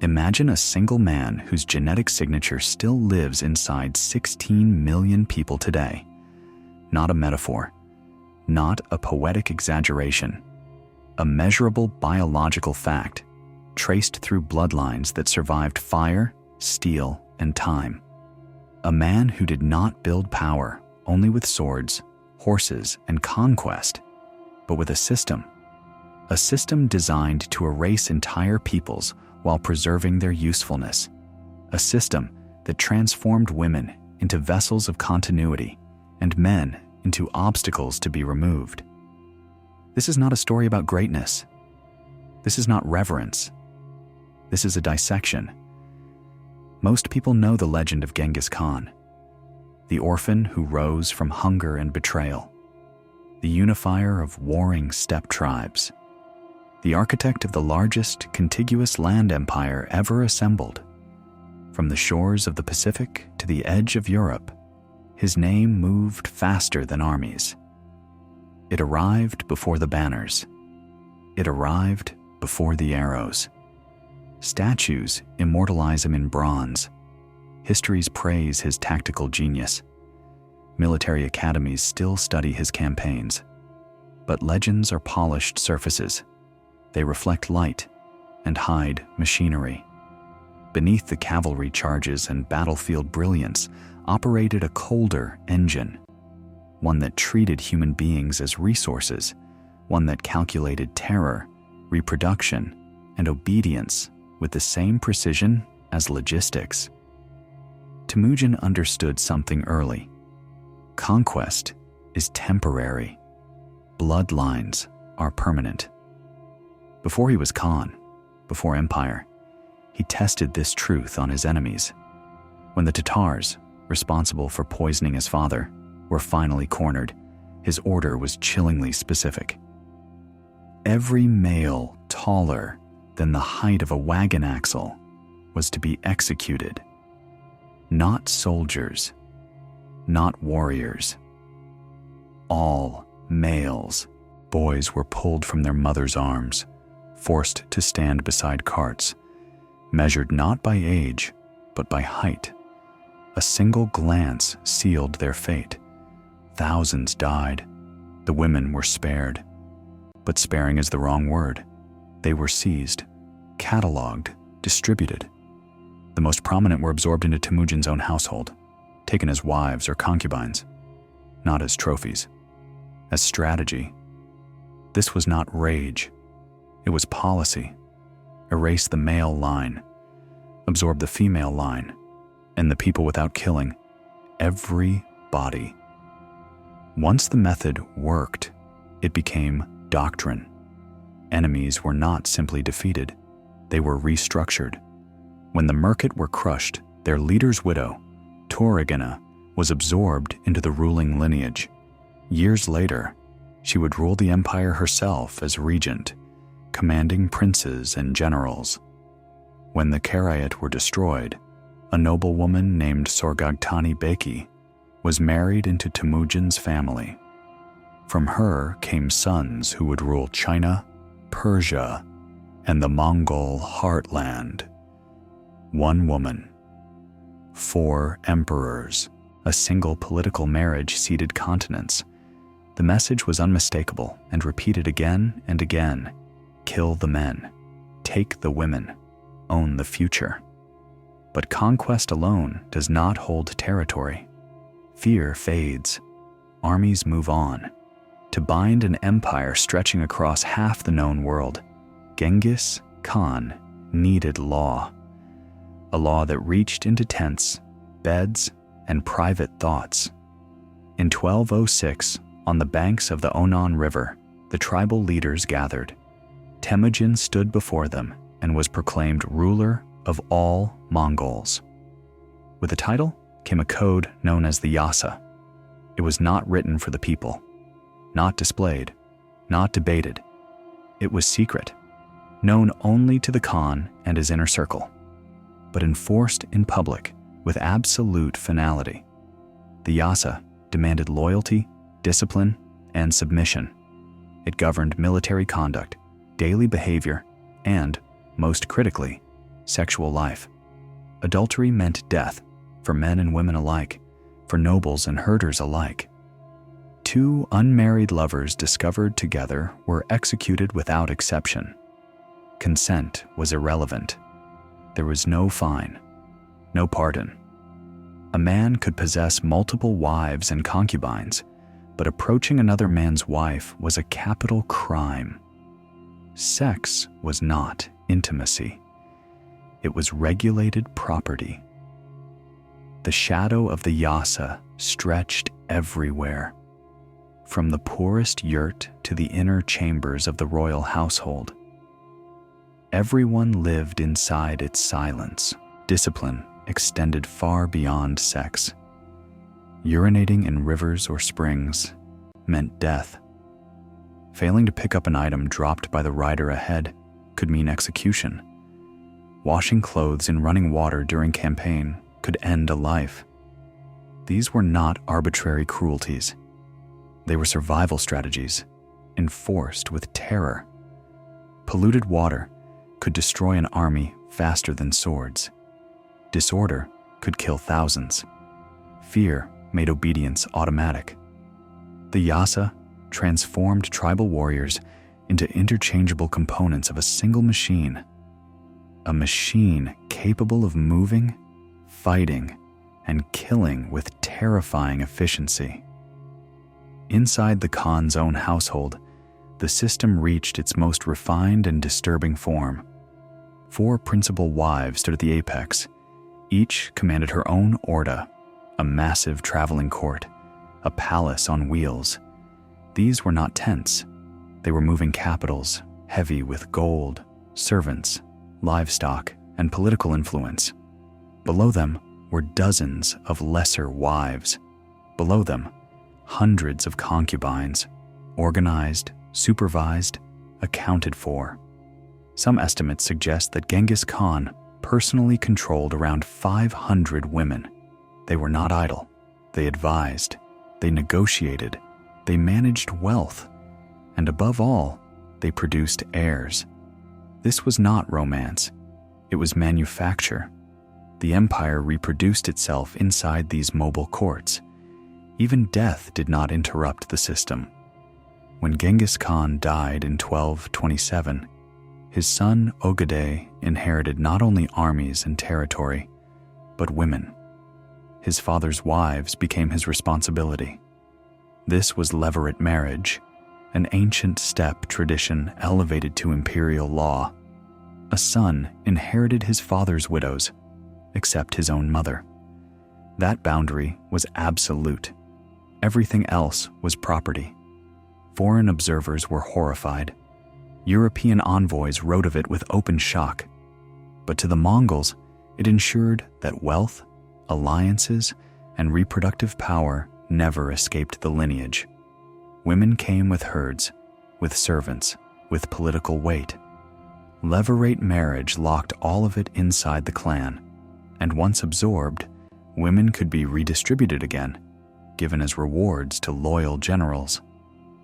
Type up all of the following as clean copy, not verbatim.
Imagine a single man whose genetic signature still lives inside 16 million people today. Not a metaphor, not a poetic exaggeration, a measurable biological fact traced through bloodlines that survived fire, steel, and time. A man who did not build power only with swords, horses, and conquest, but with a system designed to erase entire peoples while preserving their usefulness, a system that transformed women into vessels of continuity and men into obstacles to be removed. This is not a story about greatness. This is not reverence. This is a dissection. Most people know the legend of Genghis Khan, the orphan who rose from hunger and betrayal, the unifier of warring steppe tribes, the architect of the largest contiguous land empire ever assembled. From the shores of the Pacific to the edge of Europe, his name moved faster than armies. It arrived before the banners. It arrived before the arrows. Statues immortalize him in bronze. Histories praise his tactical genius. Military academies still study his campaigns. But legends are polished surfaces. They reflect light and hide machinery. Beneath the cavalry charges and battlefield brilliance operated a colder engine, one that treated human beings as resources, one that calculated terror, reproduction, and obedience with the same precision as logistics. Temujin understood something early. Conquest is temporary. Bloodlines are permanent. Before he was Khan, before empire, he tested this truth on his enemies. When the Tatars, responsible for poisoning his father, were finally cornered, his order was chillingly specific. Every male taller than the height of a wagon axle was to be executed. Not soldiers, not warriors. All males. Boys were pulled from their mothers' arms, forced to stand beside carts, measured not by age, but by height. A single glance sealed their fate. Thousands died. The women were spared. But sparing is the wrong word. They were seized, cataloged, distributed. The most prominent were absorbed into Temujin's own household, taken as wives or concubines, not as trophies, as strategy. This was not rage. It was policy. Erase the male line, absorb the female line, and the people without killing every body. Once the method worked, it became doctrine. Enemies were not simply defeated, they were restructured. When the Merkit were crushed, their leader's widow, Torigana, was absorbed into the ruling lineage. Years later, she would rule the empire herself as regent, commanding princes and generals. When the Karayat were destroyed, a noblewoman named Sorgagtani Beki was married into Temujin's family. From her came sons who would rule China, Persia, and the Mongol heartland. One woman, 4 emperors, a single political marriage seeded continents. The message was unmistakable and repeated again and again. Kill the men, take the women, own the future. But conquest alone does not hold territory. Fear fades. Armies move on. To bind an empire stretching across half the known world, Genghis Khan needed law. A law that reached into tents, beds, and private thoughts. In 1206, on the banks of the Onon River, the tribal leaders gathered. Temujin stood before them and was proclaimed ruler of all Mongols. With the title came a code known as the Yassa. It was not written for the people, not displayed, not debated. It was secret, known only to the Khan and his inner circle, but enforced in public with absolute finality. The Yassa demanded loyalty, discipline, and submission. It governed military conduct, daily behavior, and, most critically, sexual life. Adultery meant death, for men and women alike, for nobles and herders alike. 2 unmarried lovers discovered together were executed without exception. Consent was irrelevant. There was no fine, no pardon. A man could possess multiple wives and concubines, but approaching another man's wife was a capital crime. Sex was not intimacy. It was regulated property. The shadow of the Yassa stretched everywhere, from the poorest yurt to the inner chambers of the royal household. Everyone lived inside its silence. Discipline extended far beyond sex. Urinating in rivers or springs meant death. Failing to pick up an item dropped by the rider ahead could mean execution. Washing clothes in running water during campaign could end a life. These were not arbitrary cruelties. They were survival strategies, enforced with terror. Polluted water could destroy an army faster than swords. Disorder could kill thousands. Fear made obedience automatic. The Yassa transformed tribal warriors into interchangeable components of a single machine. A machine capable of moving, fighting, and killing with terrifying efficiency. Inside the Khan's own household, the system reached its most refined and disturbing form. 4 principal wives stood at the apex. Each commanded her own orda, a massive traveling court, a palace on wheels. These were not tents. They were moving capitals, heavy with gold, servants, livestock, and political influence. Below them were dozens of lesser wives. Below them, hundreds of concubines, organized, supervised, accounted for. Some estimates suggest that Genghis Khan personally controlled around 500 women. They were not idle. They advised, they negotiated, they managed wealth, and above all, they produced heirs. This was not romance. It was manufacture. The empire reproduced itself inside these mobile courts. Even death did not interrupt the system. When Genghis Khan died in 1227, his son Ogedei inherited not only armies and territory, but women. His father's wives became his responsibility. This was levirate marriage, an ancient steppe tradition elevated to imperial law. A son inherited his father's widows, except his own mother. That boundary was absolute. Everything else was property. Foreign observers were horrified. European envoys wrote of it with open shock. But to the Mongols, it ensured that wealth, alliances, and reproductive power never escaped the lineage. Women came with herds, with servants, with political weight. Levirate marriage locked all of it inside the clan, and once absorbed, women could be redistributed again, given as rewards to loyal generals.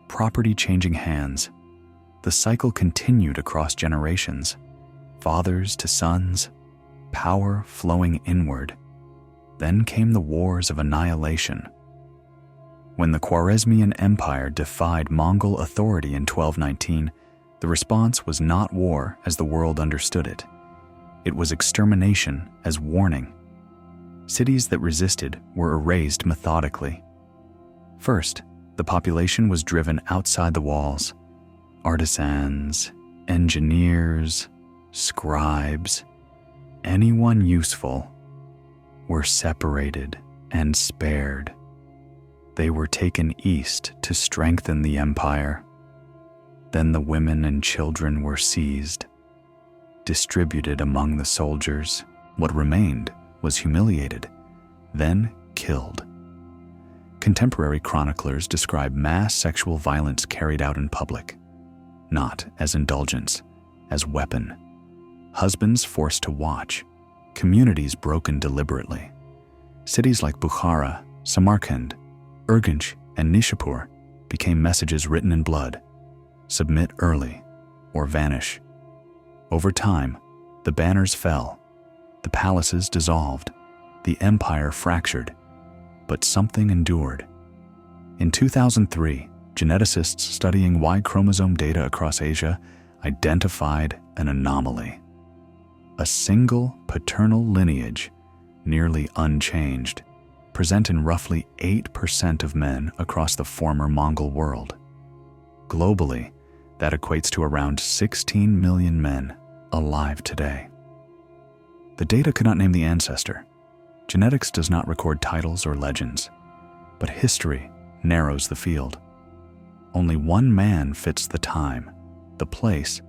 Property changing hands. The cycle continued across generations, fathers to sons, power flowing inward. Then came the wars of annihilation. When the Khwarezmian Empire defied Mongol authority in 1219, the response was not war as the world understood it. It was extermination as warning. Cities that resisted were erased methodically. First, the population was driven outside the walls. Artisans, engineers, scribes, anyone useful, were separated and spared. They were taken east to strengthen the empire. Then the women and children were seized, distributed among the soldiers. What remained was humiliated, then killed. Contemporary chroniclers describe mass sexual violence carried out in public, not as indulgence, as weapon. Husbands forced to watch, communities broken deliberately. Cities like Bukhara, Samarkand, Urgench, and Nishapur became messages written in blood: submit early or vanish. Over time, The banners fell, the palaces dissolved, the empire fractured, but something endured. In 2003, geneticists studying Y chromosome data across Asia identified an anomaly. A single paternal lineage, nearly unchanged, present in roughly 8% of men across the former Mongol world. Globally, that equates to around 16 million men alive today. The data could not name the ancestor. Genetics does not record titles or legends, but history narrows the field. Only one man fits the time, the place,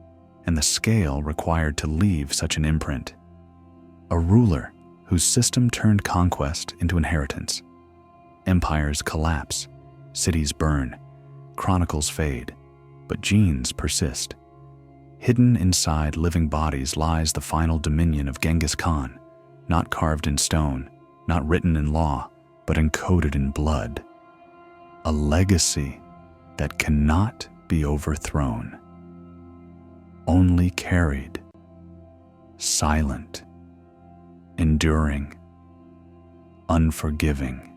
and the scale required to leave such an imprint. A ruler whose system turned conquest into inheritance. Empires collapse, cities burn, chronicles fade, but genes persist. Hidden inside living bodies lies the final dominion of Genghis Khan, not carved in stone, not written in law, but encoded in blood. A legacy that cannot be overthrown, only carried, silent, enduring, unforgiving.